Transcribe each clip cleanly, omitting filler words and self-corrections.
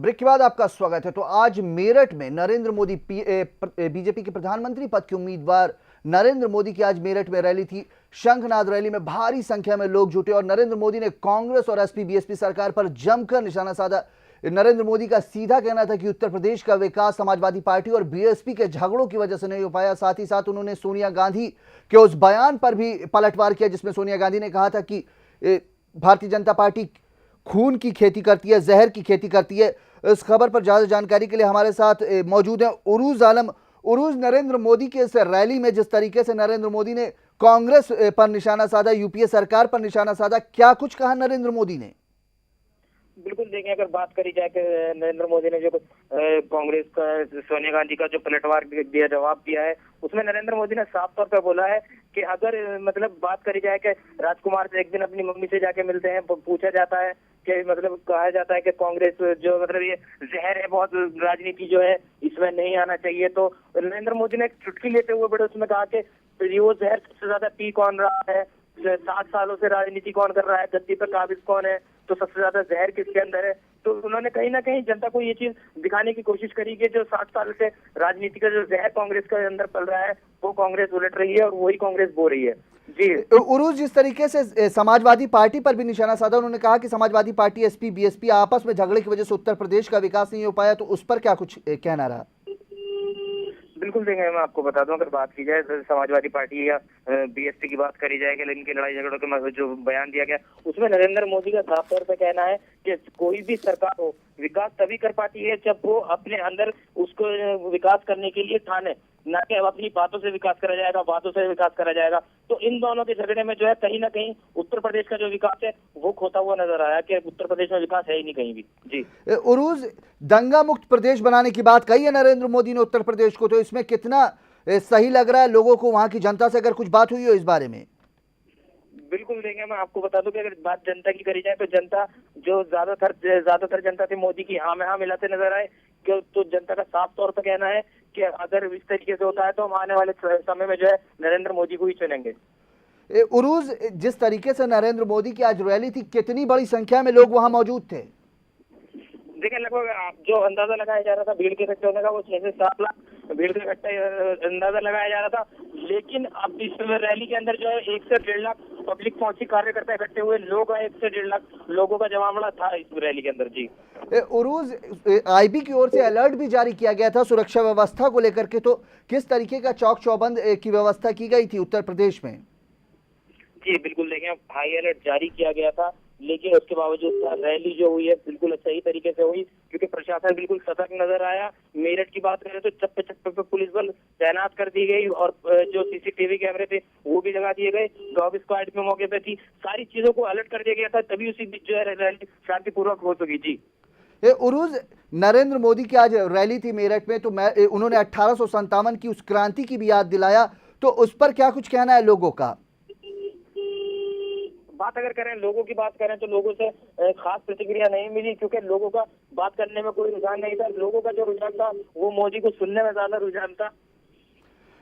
Break के बाद आपका स्वागत है। तो आज मेरठ में नरेंद्र मोदी बीजेपी के प्रधानमंत्री पद के उम्मीदवार नरेंद्र मोदी की आज मेरठ में रैली थी। शंखनाद रैली में भारी संख्या में लोग जुटे और नरेंद्र मोदी ने कांग्रेस और एसपी बीएसपी सरकार पर जमकर निशाना साधा। नरेंद्र मोदी का सीधा कहना था कि उत्तर प्रदेश का विकास समाजवादी पार्टी और बीएसपी के झगड़ों की वजह से नहीं हो पाया। साथ ही साथ उन्होंने सोनिया गांधी के उस बयान पर भी पलटवार किया जिसमें सोनिया गांधी ने कहा था कि भारतीय जनता पार्टी खून की खेती करती है, जहर की खेती करती है। इस खबर पर ज्यादा जानकारी के लिए हमारे साथ मौजूद है उरूज आलम। उरूज, नरेंद्र मोदी के इस रैली में जिस तरीके से नरेंद्र मोदी ने कांग्रेस पर निशाना साधा, यूपीए सरकार पर निशाना साधा, क्या कुछ कहा नरेंद्र मोदी ने? बिल्कुल देखें, अगर बात करी जाए कि नरेंद्र मोदी ने जो कांग्रेस का सोनिया गांधी का जो पलटवार दिया, जवाब दिया है, उसमें नरेंद्र मोदी ने साफ तौर पर बोला है कि अगर मतलब बात करी जाए कि राजकुमार से एक दिन अपनी मम्मी से जाके मिलते हैं, पूछा जाता है कि मतलब कहा जाता है कि कांग्रेस जो मतलब ये जहर है, बहुत राजनीति जो है इसमें नहीं आना चाहिए, तो नरेंद्र मोदी ने एक चुटकी लेते हुए बड़े उसमें कहा कि वो जहर सबसे ज्यादा पी कौन रहा है, 7 सालों से राजनीति कौन कर रहा है, गद्दी पर काबिज कौन है, तो सबसे ज्यादा जहर किसके अंदर है। तो उन्होंने कहीं ना कहीं जनता को ये चीज दिखाने की कोशिश करी कि जो 7 साल से राजनीति का जो जहर कांग्रेस के अंदर पल रहा है वो कांग्रेस उलट रही है और वही कांग्रेस बो रही है। जी उरूज, जिस तरीके से समाजवादी पार्टी पर भी निशाना साधा, उन्होंने कहा कि समाजवादी पार्टी एसपी बीएसपी आपस में झगड़े की वजह से उत्तर प्रदेश का विकास नहीं हो पाया, तो उस पर क्या कुछ कहना रहा? बिल्कुल देंगे, मैं आपको बता दूं, अगर बात की जाए समाजवादी पार्टी या बीएसपी की बात करी जाए कि इनकी लड़ाई झगड़ों के जो बयान दिया गया उसमें नरेंद्र मोदी का साफ तौर पर कहना है कि कोई भी सरकार हो विकास तभी कर पाती है जब वो अपने अंदर उसको विकास करने के लिए ठाने, ना कि अपनी बातों से विकास करा जाएगा, बातों से विकास करा जाएगा। तो इन दोनों के झगड़े में जो है कहीं ना कहीं उत्तर प्रदेश का जो विकास है वो खोता हुआ नजर आया कि उत्तर प्रदेश में विकास है ही नहीं कहीं भी। जी उरूज, दंगा मुक्त प्रदेश बनाने की बात कही है नरेंद्र मोदी ने उत्तर प्रदेश को, तो इसमें कितना सही लग रहा है लोगों को? वहां की जनता से अगर कुछ बात हुई हो इस बारे में? बिल्कुल देंगे, मैं आपको बता दूं कि अगर बात जनता की करी जाए तो जनता जो ज्यादातर जनता थी मोदी की हाँ में हाँ मिलाते नजर आए, तो जनता का साफ तौर पर कहना है कि अगर इस तरीके से होता है तो हम आने वाले समय में जो है नरेंद्र मोदी को ही चुनेंगे। उरूज, जिस तरीके से नरेंद्र मोदी की आज रैली थी, कितनी बड़ी संख्या में लोग वहां मौजूद थे? देखिए, लगभग जो अंदाजा लगाया जा रहा था भीड़ के इकट्ठे होने का वो 6 से 7 लाख भीड़ के इकट्ठे अंदाजा लगाया जा रहा था, लेकिन अब इस रैली के अंदर जो है 1 से 1.5 लाख पब्लिक पहुंची, कार्यकर्ता इकट्ठे हुए, लोग 1 से 1.5 लाख लोगों का जमावड़ा था इस रैली के अंदर। जी उरूज, आईबी की ओर से अलर्ट भी जारी किया गया था सुरक्षा व्यवस्था को लेकर के, तो किस तरीके का चौक चौबंद की व्यवस्था की गई थी उत्तर प्रदेश में? जी बिल्कुल देखें, हाई अलर्ट जारी किया गया था, लेकिन उसके बावजूद रैली जो हुई है बिल्कुल सही तरीके से हुई क्योंकि प्रशासन बिल्कुल सतर्क नजर आया। मेरठ की बात करें तो चप्पे चप्पे पे पुलिस बल तैनात कर दी गई और जो सीसीटीवी कैमरे थे वो भी लगा दिए गए, डॉग स्क्वाड भी मौके पे थी, सारी चीजों को अलर्ट कर दिया गया था, तभी उसी बीच जो है रैली शांतिपूर्वक हो सकी। जी उरूज, नरेंद्र मोदी की आज रैली थी मेरठ में, तो उन्होंने 1857 की उस क्रांति की भी याद दिलाया, तो उस पर क्या कुछ कहना है लोगों का? बात अगर करें, लोगों की बात करें तो लोगों से खास प्रतिक्रिया नहीं मिली क्योंकि लोगों का बात करने में कोई रुझान नहीं था। लोगों का जो रुझान था वो मोदी को सुनने में ज्यादा रुझान था।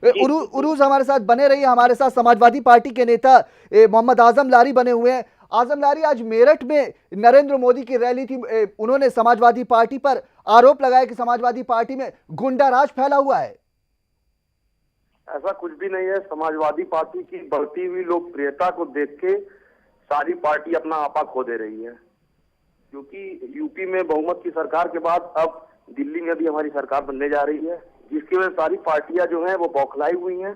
उरूज, हमारे साथ बने रहिए। हमारे साथ समाजवादी पार्टी के नेता मोहम्मद आजम लारी बने हुए हैं। आजम लारी, आज मेरठ में नरेंद्र मोदी की रैली थी, उन्होंने समाजवादी पार्टी पर आरोप लगाया कि समाजवादी पार्टी में गुंडा राज फैला हुआ है। ऐसा कुछ भी नहीं है। समाजवादी पार्टी की बढ़ती हुई लोकप्रियता को देख के सारी पार्टी अपना आपा खो दे रही है, क्योंकि यूपी में बहुमत की सरकार के बाद अब दिल्ली में भी हमारी सरकार बनने जा रही है, जिसकी वजह से सारी पार्टियां जो हैं वो बौखलाई हुई हैं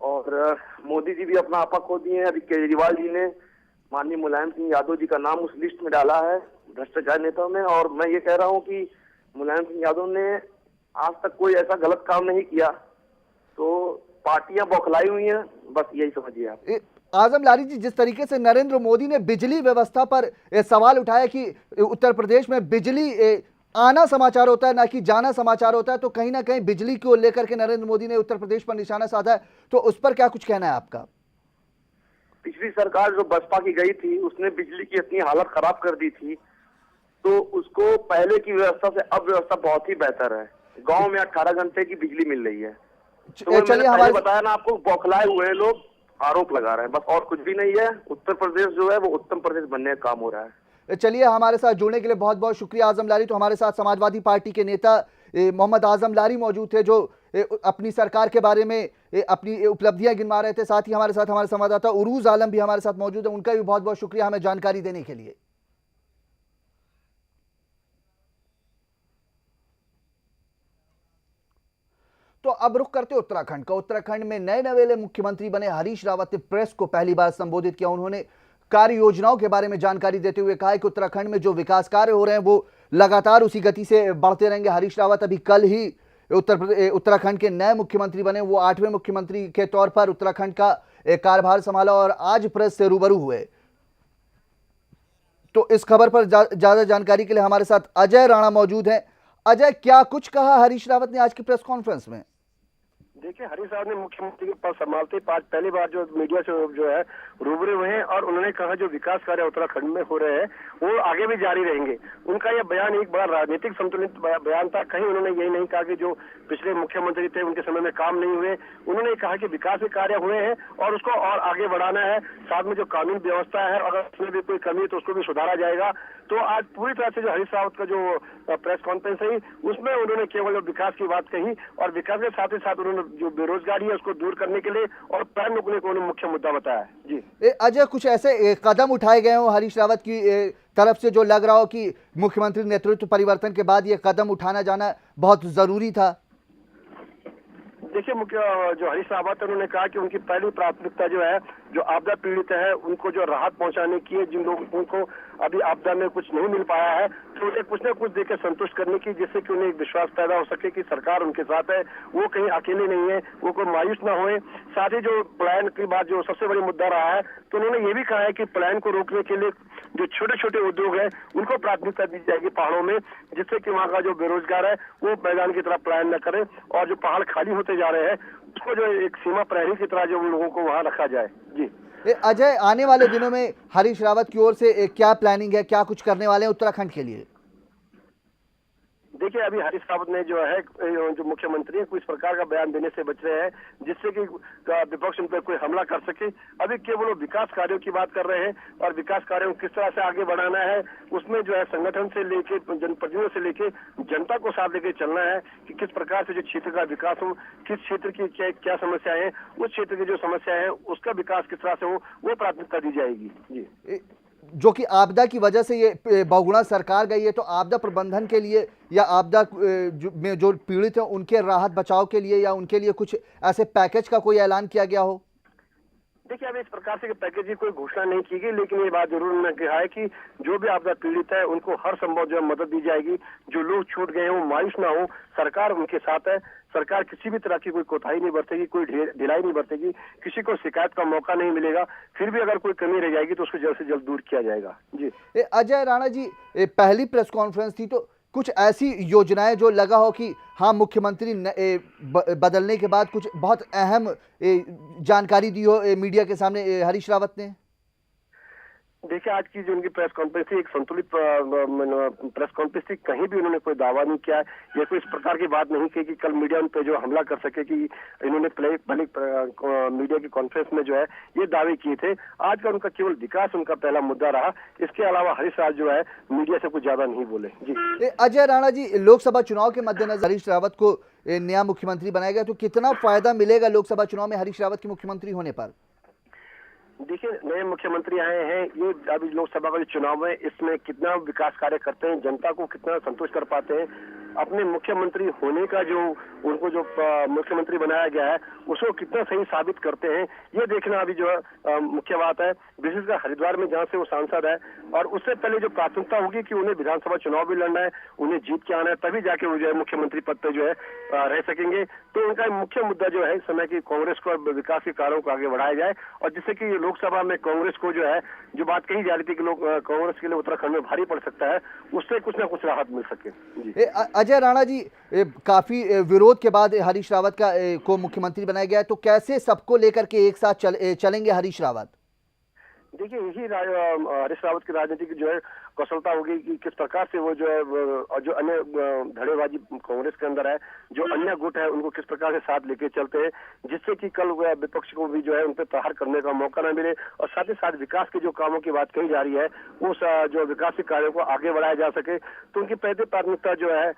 और मोदी जी भी अपना आपा खो दिए हैं। अभी केजरीवाल जी ने माननीय मुलायम सिंह यादव जी का नाम उस लिस्ट में डाला है भ्रष्टाचार नेताओं में, और मैं ये कह रहा हूँ कि मुलायम सिंह यादव ने आज तक कोई ऐसा गलत काम नहीं किया, तो पार्टियां बौखलाई हुई हैं, बस यही समझिए आप। आजम लारी जी, जिस तरीके से नरेंद्र मोदी ने बिजली व्यवस्था पर सवाल उठाया कि उत्तर प्रदेश में बिजली आना समाचार होता है ना कि जाना समाचार होता है, तो कहीं ना कहीं बिजली को लेकर के नरेंद्र मोदी ने उत्तर प्रदेश पर निशाना साधा है, तो उस पर क्या कुछ कहना है आपका? पिछली सरकार जो बसपा की गई थी उसने बिजली की इतनी हालत खराब कर दी थी, तो उसको पहले की व्यवस्था से अब व्यवस्था बहुत ही बेहतर है। गांव में 18 घंटे की बिजली मिल रही है। तो चलिए, हमारे बताया ना आपको, बौखलाए हुए लोग आरोप लगा रहे हैं, बस और कुछ भी नहीं है। उत्तर प्रदेश जो है वो उत्तम प्रदेश बनने का काम हो रहा है। चलिए, हमारे साथ जुड़ने के लिए बहुत बहुत शुक्रिया आजम लारी। तो हमारे साथ समाजवादी पार्टी के नेता मोहम्मद आजम लारी मौजूद थे, जो अपनी सरकार के बारे में अपनी उपलब्धियां गिनवा रहे थे। साथ ही हमारे साथ हमारे संवाददाता उरूज आलम भी हमारे साथ मौजूद है, उनका भी बहुत बहुत शुक्रिया हमें जानकारी देने के लिए। तो अब रुख करते उत्तराखंड का। उत्तराखंड में नए नवेले मुख्यमंत्री बने हरीश रावत ने प्रेस को पहली बार संबोधित किया। उन्होंने कार्य योजनाओं के बारे में जानकारी देते हुए कहा कि उत्तराखंड में जो विकास कार्य हो रहे हैं वो लगातार उसी गति से बढ़ते रहेंगे। हरीश रावत अभी कल ही उत्तराखंड के नए मुख्यमंत्री बने, वो 8वें मुख्यमंत्री के तौर पर उत्तराखंड का कार्यभार संभाला और आज प्रेस से रूबरू हुए। तो इस खबर पर ज्यादा जानकारी के लिए हमारे साथ अजय राणा मौजूद हैं। अजय, क्या कुछ कहा हरीश रावत ने आज की प्रेस कॉन्फ्रेंस में? देखिए, हरीश रावत ने मुख्यमंत्री के पद संभालते आज पहली बार जो मीडिया से जो है रूबरू हुए हैं और उन्होंने कहा जो विकास कार्य उत्तराखंड में हो रहे हैं वो आगे भी जारी रहेंगे। उनका यह बयान एक बड़ा राजनीतिक संतुलित बयान था। कहीं उन्होंने यही नहीं कहा कि जो पिछले मुख्यमंत्री थे उनके समय में काम नहीं हुए। उन्होंने कहा कि विकास के कार्य हुए हैं और उसको और आगे बढ़ाना है। साथ में जो कानून व्यवस्था है, अगर उसमें भी कोई कमी है तो उसको भी सुधारा जाएगा। तो आज पूरी तरह से जो हरीश रावत का जो प्रेस कॉन्फ्रेंस है उसमें उन्होंने केवल विकास की बात कही और विकास के साथ ही साथ उन्होंने जो बेरोजगारी है उसको दूर करने के लिए और पैर रोकने को उन्होंने मुख्य मुद्दा बताया। जी अजय, कुछ ऐसे कदम उठाए गए हो हरीश रावत की तरफ से जो लग रहा हो कि मुख्यमंत्री नेतृत्व परिवर्तन के बाद ये कदम उठाना जाना बहुत जरूरी था? देखिए, जो हरीश रावत है उन्होंने कहा कि उनकी पहली प्राथमिकता जो है जो आपदा पीड़ित है उनको जो राहत पहुंचाने की है, जिन लोगों को अभी आपदा में कुछ नहीं मिल पाया है तो उन्हें कुछ न कुछ देकर संतुष्ट करने की, जिससे कि उन्हें एक विश्वास पैदा हो सके कि सरकार उनके साथ है, वो कहीं अकेले नहीं है, वो कोई मायूस ना होए। साथ ही जो पलायन की बात जो सबसे बड़ी मुद्दा रहा है तो उन्होंने ये भी कहा है कि पलायन को रोकने के लिए जो छोटे छोटे उद्योग है उनको प्राथमिकता दी जाएगी पहाड़ों में, जिससे कि वहाँ का जो बेरोजगार है वो मैदान की तरफ पलायन न करे और जो पहाड़ खाली होते जा रहे हैं उसको जो एक सीमा प्रहरी की तरह जो उन लोगों को वहाँ रखा जाए। जी अजय, आने वाले दिनों में हरीश रावत की ओर से क्या प्लानिंग है, क्या कुछ करने वाले हैं उत्तराखंड के लिए? देखिए, अभी हरीश रावत ने जो है जो मुख्यमंत्री है कुछ प्रकार का बयान देने से बच रहे हैं जिससे कि विपक्ष उन पर कोई हमला कर सके। अभी केवल वो विकास कार्यों की बात कर रहे हैं और विकास कार्यों को किस तरह से आगे बढ़ाना है उसमें जो है संगठन से लेके जनप्रतिनिधियों से लेके जनता को साथ लेके चलना है कि किस प्रकार से जो क्षेत्र का विकास हो, किस क्षेत्र की क्या समस्याएं हैं, उस क्षेत्र की जो समस्या है उसका विकास किस तरह से हो वो प्राथमिकता दी जाएगी। जी, जो कि आपदा की वजह से ये बहुगुणा सरकार गई है, तो आपदा प्रबंधन के लिए या आपदा में जो पीड़ित हैं उनके राहत बचाव के लिए या उनके लिए कुछ ऐसे पैकेज का कोई ऐलान किया गया हो? देखिए, अभी इस प्रकार से पैकेज की कोई घोषणा नहीं की गई, लेकिन ये बात जरूर उन्होंने कहा है कि जो भी आपदा पीड़ित है उनको हर संभव जो है मदद दी जाएगी। जो लोग छूट गए हैं वो मायूस ना हो, सरकार उनके साथ है। सरकार किसी भी तरह की कोई कोताही नहीं बरतेगी, कोई ढिलाई नहीं बरतेगी, किसी को शिकायत का मौका नहीं मिलेगा। फिर भी अगर कोई कमी रह जाएगी तो उसको जल्द से जल्द दूर किया जाएगा। जी अजय राणा जी, पहली प्रेस कॉन्फ्रेंस थी तो कुछ ऐसी योजनाएं जो लगा हो कि हाँ मुख्यमंत्री बदलने के बाद कुछ बहुत अहम जानकारी दी हो मीडिया के सामने हरीश रावत ने? देखिए, आज की जो उनकी प्रेस कॉन्फ्रेंस थी एक संतुलित प्रेस कॉन्फ्रेंस थी। कहीं भी उन्होंने कोई दावा नहीं किया या कोई इस प्रकार की बात नहीं की कि कल मीडिया उन पे जो हमला कर सके कि इन्होंने पहले मीडिया की कॉन्फ्रेंस में जो है ये दावे किए थे। आज का उनका केवल विकास उनका पहला मुद्दा रहा। इसके अलावा हरीश रावत जो है मीडिया से कुछ ज्यादा नहीं बोले। जी अजय राणा जी, लोकसभा चुनाव के मद्देनजर हरीश रावत को नया मुख्यमंत्री बनाया गया, तो कितना फायदा मिलेगा लोकसभा चुनाव में हरीश रावत के मुख्यमंत्री होने पर? देखिए, नए मुख्यमंत्री आए हैं, ये अभी लोकसभा का जो चुनाव है इसमें कितना विकास कार्य करते हैं, जनता को कितना संतुष्ट कर पाते हैं, अपने मुख्यमंत्री होने का जो उनको जो मुख्यमंत्री बनाया गया है उसको कितना सही साबित करते हैं, ये देखना अभी जो है मुख्य बात है। विशेषकर हरिद्वार में जहाँ से वो सांसद है और उससे पहले जो प्राथमिकता होगी कि उन्हें विधानसभा चुनाव भी लड़ना है, उन्हें जीत के आना है, तभी जाके वो जो है मुख्यमंत्री पद पे जो है रह सकेंगे। तो उनका मुख्य मुद्दा जो है इस समय की कांग्रेस को विकास के कार्यों को आगे बढ़ाया जाए और जिससे कि लोकसभा में कांग्रेस को जो है जो बात कही जा रही थी कि लोग कांग्रेस के लिए उत्तराखंड में भारी पड़ सकता है, उससे कुछ ना कुछ राहत मिल सके। अजय राणा जी, काफी विरोध के बाद हरीश रावत को मुख्यमंत्री बनाया गया, तो कैसे सबको लेकर के एक साथ चलेंगे हरीश रावत? देखिए, यही हरीश रावत की राजनीति की जो है कौशलता होगी कि किस प्रकार से वो जो है और जो अन्य धड़ेबाजी कांग्रेस के अंदर है, जो अन्य गुट है, उनको किस प्रकार से साथ लेके चलते हैं, जिससे कि कल विपक्ष को भी जो है उन पर प्रहार करने का मौका न मिले, और साथ ही साथ विकास के जो कामों की बात कही जा रही है उस जो विकास के कार्यों को आगे बढ़ाया जा सके। तो उनकी पहली प्राथमिकता जो है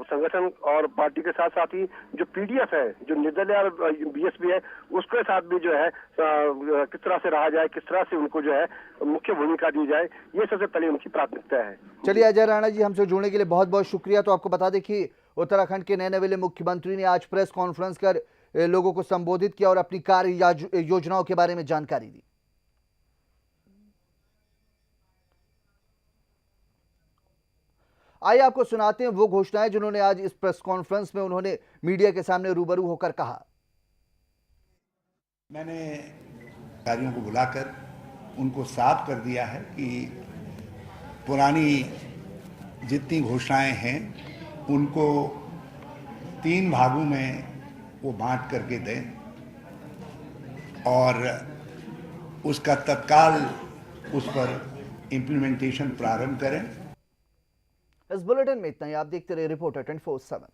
संगठन और पार्टी के साथ साथ ही जो पीडीएफ है, जो निर्दलीय और बीएसपी है, उसके साथ भी जो है किस तरह से रहा जाए, किस तरह से उनको जो है मुख्य भूमिका दी जाए, ये सबसे पहले उनकी प्राथमिकता है। चलिए अजय राणा जी, हमसे जुड़ने के लिए बहुत बहुत शुक्रिया। तो आपको बता दें कि उत्तराखंड के नए नवेले मुख्यमंत्री ने आज प्रेस कॉन्फ्रेंस कर लोगों को संबोधित किया और अपनी कार्य योजनाओं के बारे में जानकारी दी। आइए आपको सुनाते हैं वो घोषणाएं जिन्होंने आज इस प्रेस कॉन्फ्रेंस में उन्होंने मीडिया के सामने रूबरू होकर कहा। मैंने अधिकारियों को बुलाकर उनको साफ कर दिया है कि पुरानी जितनी घोषणाएं हैं उनको 3 भागों में वो बांट करके दें और उसका तत्काल उस पर इम्प्लीमेंटेशन प्रारंभ करें। इस बुलेटिन में इतना ही। आप देखते रहिए रिपोर्टर 24/7।